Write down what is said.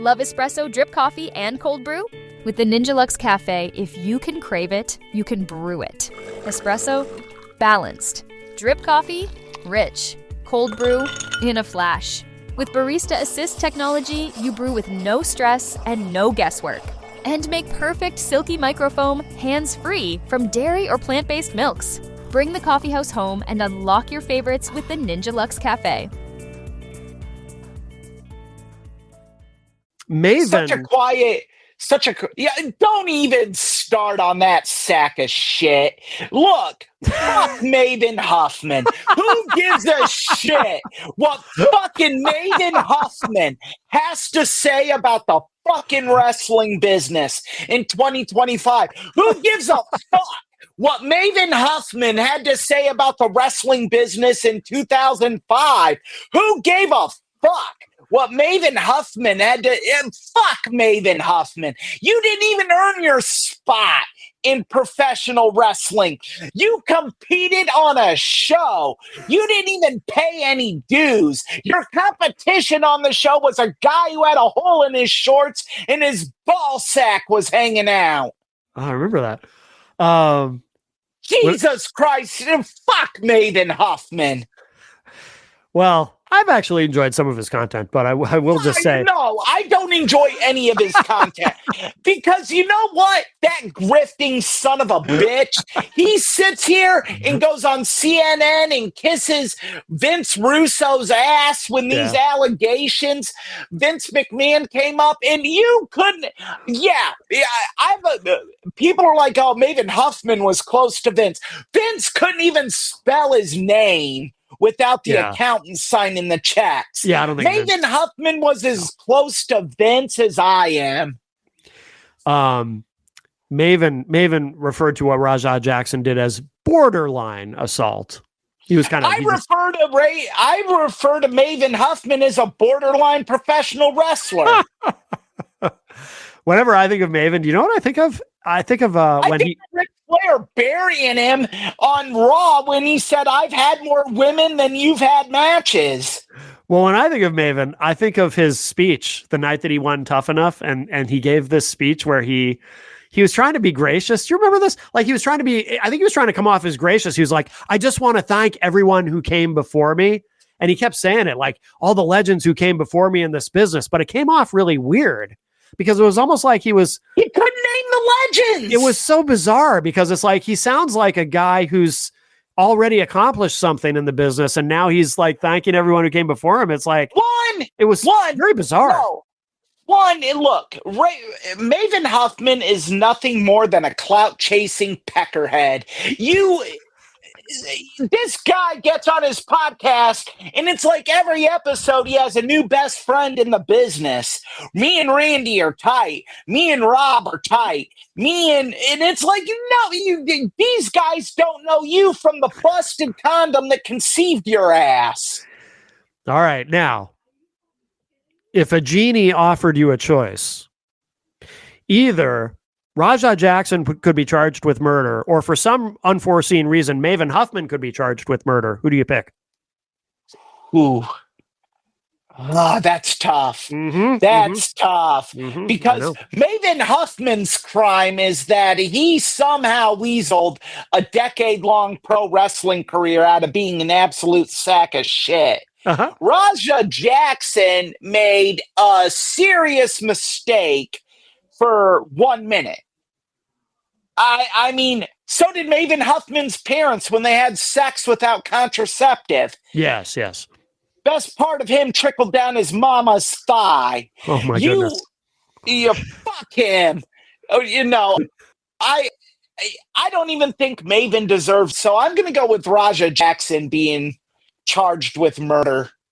Love espresso, drip coffee, and cold brew? With the Ninja Luxe Cafe, if you can crave it, you can brew it. Espresso, balanced. Drip coffee, rich. Cold brew, in a flash. With Barista Assist technology, you brew with no stress and no guesswork. And make perfect silky microfoam hands-free from dairy or plant-based milks. Bring the coffeehouse home and unlock your favorites with the Ninja Luxe Cafe. Maven. Don't even start on that sack of shit. Look, fuck Maven Huffman. Who gives a shit what fucking Maven Huffman has to say about the fucking wrestling business in 2025? Who gives a fuck what Maven Huffman had to say about the wrestling business in 2005? Who gave a fuck what Maven Huffman had to... Fuck Maven Huffman. You didn't even earn your spot in professional wrestling. You competed on a show. You didn't even pay any dues. Your competition on the show was a guy who had a hole in his shorts and his ball sack was hanging out. Oh, I remember that. Jesus Christ. Fuck Maven Huffman. Well, I've actually enjoyed some of his content, but I will just say... No, I don't enjoy any of his content. Because you know what? That grifting son of a bitch, he sits here and goes on CNN and kisses Vince Russo's ass when these allegations, Vince McMahon came up, and you couldn't... people are like, oh, Maven Huffman was close to Vince. Vince couldn't even spell his name without the accountant signing the checks. Yeah, I don't think Maven Huffman was as close to Vince as I am. Maven referred to what Rajah Jackson did as borderline assault. He was kind of... I refer to Maven Huffman as a borderline professional wrestler. Whenever I think of Maven, do you know what I think of? I think of Ric Flair burying him on Raw when he said, "I've had more women than you've had matches." Well, when I think of Maven, I think of his speech the night that he won Tough Enough, and he gave this speech where he was trying to be gracious. Do you remember this? Like, he was trying to be... I think he was trying to come off as gracious. He was like, "I just want to thank everyone who came before me." And he kept saying it, like, all the legends who came before me in this business. But it came off really weird, because it was almost like he couldn't name the legends. It was so bizarre, because it's like he sounds like a guy who's already accomplished something in the business, and now he's like thanking everyone who came before him. It's like very bizarre. No. Look, Maven Huffman is nothing more than a clout chasing peckerhead. This guy gets on his podcast, and it's like every episode he has a new best friend in the business. Me and Randy are tight. Me and Rob are tight. And it's like, these guys don't know you from the busted condom that conceived your ass. All right, now, if a genie offered you a choice, either Rajah Jackson could be charged with murder, or for some unforeseen reason, Maven Huffman could be charged with murder, who do you pick? Ooh. Oh, that's tough. That's tough. Because Maven Huffman's crime is that he somehow weaseled a decade-long pro wrestling career out of being an absolute sack of shit. Rajah Jackson made a serious mistake for 1 minute. I mean, so did Maven Huffman's parents when they had sex without contraceptive. Yes. Best part of him trickled down his mama's thigh. Oh my goodness. You fuck him. I don't even think Maven deserves, so I'm going to go with Rajah Jackson being charged with murder.